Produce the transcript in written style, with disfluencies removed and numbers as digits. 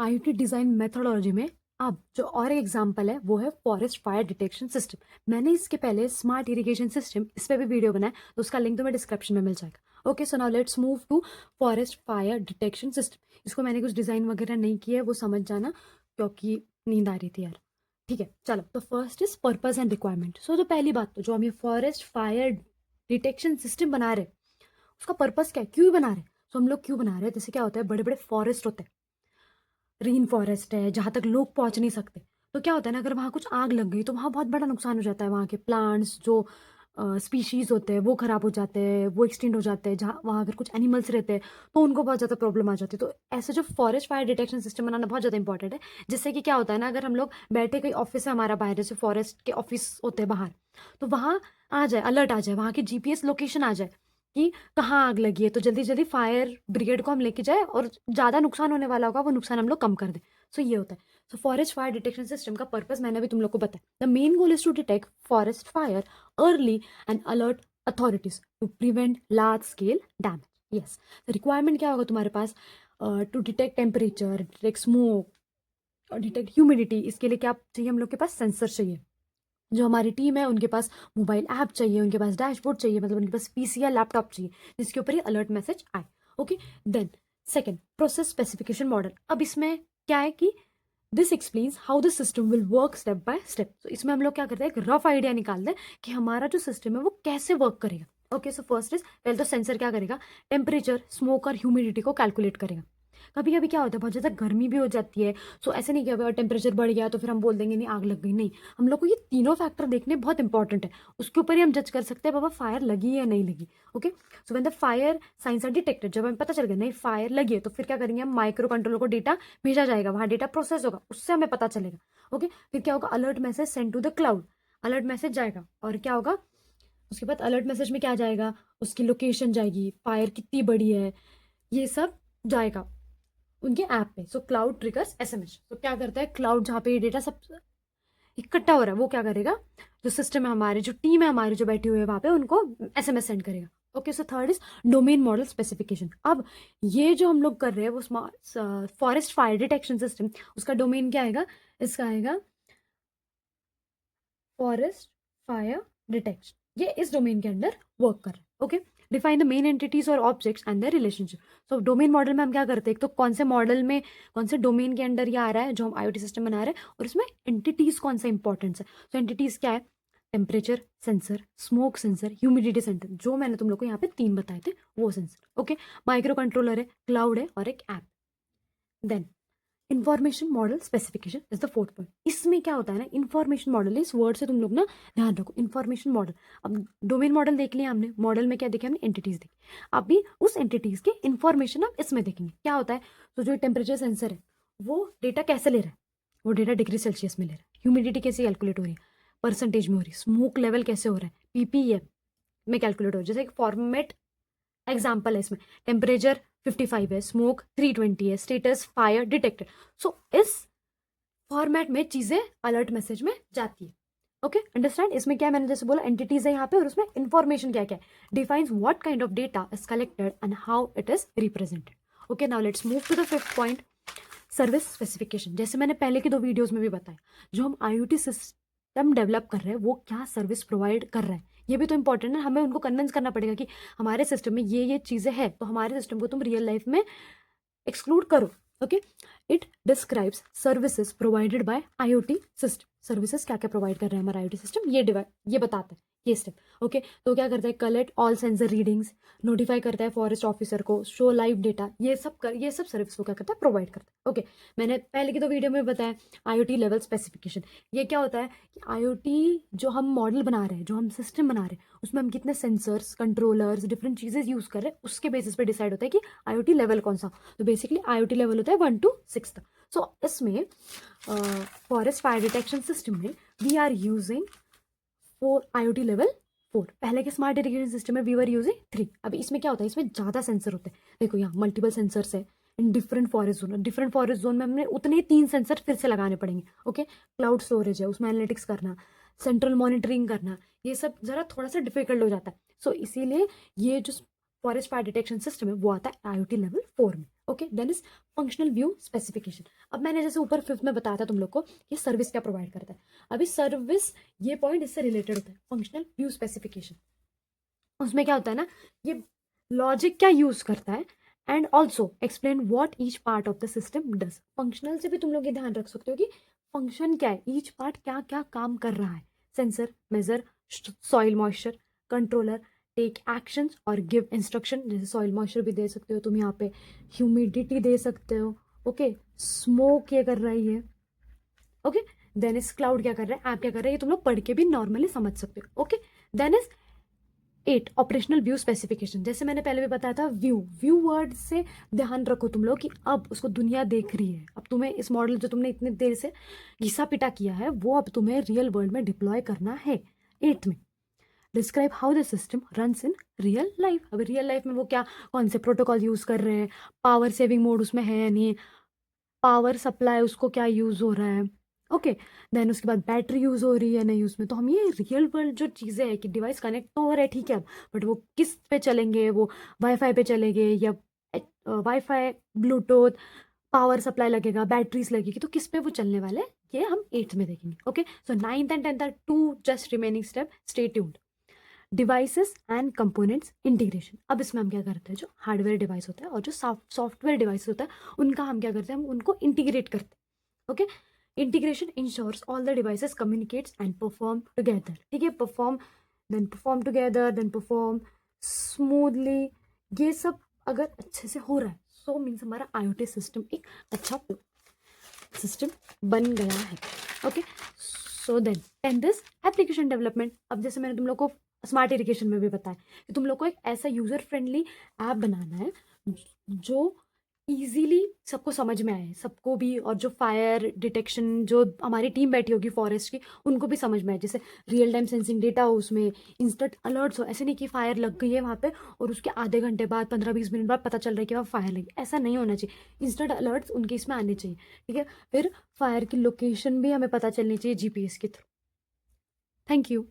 IoT design methodology में अब जो और एक एग्जांपल है वो है फॉरेस्ट फायर डिटेक्शन सिस्टम। मैंने इसके पहले स्मार्ट इरिगेशन सिस्टम इस पे भी वीडियो बनाया, तो उसका लिंक तुम्हें डिस्क्रिप्शन में मिल जाएगा। Okay, so now let's move to forest fire detection system. इसको मैंने कुछ डिजाइन वगैरह नहीं किया है, वो समझ जाना, क्योंकि नींद आ रही थी यार। ठीक है, चलो। तो first is purpose and requirement. So जो पहली बात, तो जो हम ये फॉरेस्ट फायर डिटेक्शन सिस्टम बना रहे, उसका पर्पस क्या है, क्यों बना रहे। तो हम लोग क्यों बना रहे हैं, जैसे क्या होता है, बड़े बड़े फॉरेस्ट होते हैं, रेन फॉरेस्ट है जहाँ तक लोग पहुंच नहीं सकते, तो क्या होता है ना, अगर वहाँ कुछ आग लग गई तो वहाँ बहुत बड़ा नुकसान हो जाता है। वहाँ के प्लांट्स जो स्पीशीज होते हैं वो खराब हो जाते हैं, वो एक्सटेंड हो जाते हैं। जहाँ वहाँ अगर कुछ एनिमल्स रहते हैं तो उनको बहुत ज़्यादा प्रॉब्लम आ जाती है। तो ऐसे जो फॉरेस्ट फायर डिटेक्शन सिस्टम बनाना बहुत ज़्यादा इंपॉर्टेंट है, जिससे कि क्या होता है ना, अगर हम लोग बैठे, कहीं ऑफिस है हमारा बाहर, जैसे फॉरेस्ट के ऑफिस होते हैं बाहर, तो वहाँ आ जाए, अलर्ट आ जाए, वहाँ की जीपीएस लोकेशन आ जाए कि कहाँ आग लगी है, तो जल्दी जल्दी फायर ब्रिगेड को हम लेके जाए, और ज़्यादा नुकसान होने वाला होगा वो नुकसान हम लोग कम कर दें। सो ये होता है। So forest fire detection system का पर्पस मैंने अभी तुम लोग को बताया। The main goal is to detect forest fire early and alert authorities to prevent large scale damage. Yes, requirement क्या होगा तुम्हारे पास, to detect temperature, detect smoke और डिटेक्ट ह्यूमिडिटी। इसके लिए क्या चाहिए, हम लोग के पास सेंसर चाहिए। जो हमारी टीम है उनके पास मोबाइल ऐप चाहिए, उनके पास डैशबोर्ड चाहिए, मतलब उनके पास पीसी या लैपटॉप चाहिए जिसके ऊपर ये अलर्ट मैसेज आए। Okay, then second, process specification model. अब इसमें क्या है कि this explains how the system will work step by step. तो इसमें हम लोग क्या करते हैं, एक रफ आइडिया निकालते हैं कि हमारा जो सिस्टम है वो कैसे वर्क करेगा। ओके, सो फर्स्ट इज, पहले तो सेंसर क्या करेगा, टेम्परेचर, स्मोक और ह्यूमिडिटी को कैलकुलेट करेगा। कभी कभी क्या होता है, बहुत ज़्यादा गर्मी भी हो जाती है, सो ऐसे नहीं कि टेम्परेचर बढ़ गया तो फिर हम बोल देंगे नहीं आग लग गई, नहीं। हम लोग को ये तीनों फैक्टर देखने बहुत इंपॉर्टेंट है, उसके ऊपर ही हम जज कर सकते हैं बाबा फायर लगी या नहीं लगी। Okay, so when the fire signs are detected, जब हमें पता चल गया नहीं फायर लगी है, तो फिर क्या करेंगे, हम माइक्रो कंट्रोलर को डेटा भेजा जाएगा, वहाँ डेटा प्रोसेस होगा, उससे हमें पता चलेगा। ओके, फिर क्या होगा, alert message send to the cloud, alert message जाएगा, और क्या होगा उसके बाद, अलर्ट मैसेज में क्या जाएगा, उसकी लोकेशन जाएगी, फायर कितनी बड़ी है, ये सब जाएगा उनके ऐप पे। So cloud triggers SMS. तो क्या करता है, क्लाउड जहाँ पे ये डेटा सब इकट्ठा हो रहा है, वो क्या करेगा, जो सिस्टम है हमारे, जो टीम है हमारी जो बैठी हुई है वहाँ पे, उनको एसएमएस सेंड करेगा। Okay, so third is domain model specification. अब ये जो हम लोग कर रहे हैं वो फॉरेस्ट फायर डिटेक्शन सिस्टम, उसका डोमेन क्या आएगा, इसका आएगा फॉरेस्ट फायर डिटेक्शन। ये इस डोमेन के अंदर वर्क कर रहे हैं। Okay, define the main entities और objects and the relationship. So domain model में हम क्या करते हैं, एक तो कौन से मॉडल में, कौन से डोमेन के अंदर ये आ रहा है जो हम आईओटी सिस्टम बना रहे हैं, और इसमें एंटिटीज कौन सा इंपॉर्टेंस है। सो एंटिटीज क्या है, temperature sensor, smoke sensor, humidity sensor, जो मैंने तुम लोग को यहाँ पे 3 बताए थे वो सेंसर। ओके, माइक्रो कंट्रोलर है, क्लाउड है, और एक app. Then information model specification is the fourth point. इसमें क्या होता है ना, इन्फॉर्मेशन मॉडल, इस वर्ड से तुम लोग ना ध्यान रखो, इन्फॉर्मेशन मॉडल। अब डोमेन मॉडल देख लिया हमने, मॉडल में क्या देखे हमने, एंटिटीज देखी। अभी उस एंटिटीज के इन्फॉर्मेशन हम इसमें देखेंगे। क्या होता है, तो जो टेम्परेचर सेंसर है वो डेटा कैसे ले रहा है, वो डेटा डिग्री सेल्सियस में ले रहा है, ह्यूमिडिटी कैसे कैलकुलेट हो रही है, परसेंटेज में हो रही है, स्मोक लेवल कैसे हो रहा है, पीपीएम में कैलकुलेट हो रहा है। जैसे एक फॉर्मेट एग्जाम्पल है इसमें, टेम्परेचर 55 है, स्मोक 320 है, स्टेटस फायर डिटेक्टेड। सो इस फॉर्मेट में चीजें अलर्ट मैसेज में जाती है। Okay, understand. इसमें क्या है, मैंने जैसे बोला एंटिटीज है यहाँ पे, और उसमें इंफॉर्मेशन क्या क्या है, defines what kind of data is collected and how it is represented. Okay, now let's move to the fifth point, service specification. जैसे मैंने पहले की 2 वीडियोस में भी बताया, जो हम आईओटी सिस्टम डेवलप कर रहे हैं वो क्या सर्विस प्रोवाइड कर रहा है, ये भी तो इंपॉर्टेंट है। हमें उनको कन्विंस करना पड़ेगा कि हमारे सिस्टम में ये चीज़ें हैं, तो हमारे सिस्टम को तुम रियल लाइफ में एक्सक्लूड करो। Okay, it describes services provided by IoT system. Services क्या क्या प्रोवाइड कर रहे हैं हमारा आईओटी सिस्टम, ये बताता है ये स्टेप। ओके, तो क्या करता है, collect all sensor readings, notify करता है फॉरेस्ट ऑफिसर को, शो लाइव डेटा, ये सब सर्विस को क्या करता है, प्रोवाइड करता है। ओके, मैंने पहले की 2 वीडियो में बताया आईओटी लेवल स्पेसिफिकेशन। ये क्या होता है कि आईओटी जो हम मॉडल बना रहे हैं, जो हम सिस्टम बना रहे हैं, उसमें हम कितने सेंसर्स, कंट्रोलर्स, डिफरेंट चीजें यूज कर रहे हैं, उसके बेसिस पे डिसाइड होता है कि आईओटी लेवल कौन सा। तो बेसिकली आईओटी लेवल होता है 1 to 6 तक। सो इसमें फॉरेस्ट फायर डिटेक्शन सिस्टम में we are using IoT level 4। पहले के स्मार्ट इरिगेशन सिस्टम में वी वर यूजिंग 3। अभी इसमें क्या होता है, इसमें ज़्यादा सेंसर होते हैं। देखो यहाँ मल्टीपल सेंसर्स है in different forest zone. Different forest zone में हमने उतने 3 सेंसर फिर से लगाने पड़ेंगे। ओके, क्लाउड स्टोरेज है, उसमें एनालिटिक्स करना, सेंट्रल मॉनिटरिंग करना, ये सब ज़रा थोड़ा सा डिफिकल्ट हो जाता है। सो इसीलिए ये जो फॉरेस्ट फायर डिटेक्शन सिस्टम है वो आता है आईओटी लेवल 4 में। Okay, then is functional view specification. अब मैंने जैसे ऊपर फिफ्थ में बताया था तुम लोग को ये सर्विस क्या प्रोवाइड करता है। अभी सर्विस, ये पॉइंट इससे रिलेटेड होता है, फंक्शनल व्यू स्पेसिफिकेशन। उसमें क्या होता है ना, ये लॉजिक क्या यूज करता है and also explain what each part of the system does. Functional से भी तुम लोग ये ध्यान रख सकते हो कि फंक्शन क्या है, ईच पार्ट क्या क्या काम कर रहा है। Sensor, measure, soil moisture, controller, take actions और गिव इंस्ट्रक्शन। जैसे सॉइल मॉइस्चर भी दे सकते हो तुम यहाँ पे, ह्यूमिडिटी दे सकते हो, ओके, स्मोक ये कर रही है, ओके, देन इज क्लाउड क्या कर रहा है, ऐप क्या कर रहा है, ये तुम लोग पढ़ के भी नॉर्मली समझ सकते हो, okay. Then is 8 operational view specification. जैसे मैंने पहले भी बताया था, व्यू व्यू वर्ड से ध्यान रखो तुम लोग कि अब उसको दुनिया देख रही है, अब तुम्हें इस मॉडल जो तुमने इतनी देर से घिसा पिटा किया है वो अब तुम्हें रियल वर्ल्ड में डिप्लॉय करना है। 8th में describe how the system runs in real life. अब रियल लाइफ में वो क्या, कौन से प्रोटोकॉल यूज कर रहे हैं, पावर सेविंग मोड उसमें है या नहीं, पावर सप्लाई उसको क्या यूज हो रहा है, ओके। देन उसके बाद बैटरी यूज हो रही है नहीं उसमें, तो हम ये रियल वर्ल्ड जो चीज़ें हैं कि डिवाइस कनेक्ट तो हो रहा है ठीक है अब, बट वो किस पे चलेंगे, वो वाईफाई पे चलेंगे या वाईफाई, ब्लूटूथ, पावर सप्लाई लगेगा, बैटरीज लगेगी, तो किस पे वो चलने वाले हैं, ये हम 8th में देखेंगे, okay. So 9th and 10th are two just remaining step, stay tuned. Devices and components integration. अब इसमें हम क्या करते हैं, जो हार्डवेयर डिवाइस होता है और जो सॉफ्टवेयर डिवाइस होता है उनका हम क्या करते हैं, हम उनको इंटीग्रेट करते हैं, okay. Integration ensures all the devices communicates and perform together, ठीक है, perform together, then perform smoothly. ये सब अगर अच्छे से हो रहा है सो मीन्स हमारा IoT सिस्टम एक अच्छा सिस्टम बन गया है, okay. So then 10th is application development. अब जैसे मैंने तुम लोग को स्मार्ट इरिगेशन में भी बताया कि तुम लोग को एक ऐसा यूजर फ्रेंडली ऐप बनाना है जो इजीली सबको समझ में आए, सबको भी, और जो फायर डिटेक्शन जो हमारी टीम बैठी होगी फॉरेस्ट की उनको भी समझ में आए, जैसे रियल टाइम सेंसिंग डेटा हो उसमें, इंस्टेंट अलर्ट्स हो, ऐसे नहीं कि फायर लग गई है वहाँ पे और उसके आधे घंटे बाद 15-20 मिनट बाद पता चल रहा है कि वहाँ फायर लगी, ऐसा नहीं होना चाहिए। इंस्टेंट अलर्ट्स उनके इसमें आने चाहिए, ठीक है। फिर फायर की लोकेशन भी हमें पता चलनी चाहिए GPS के थ्रू। Thank you.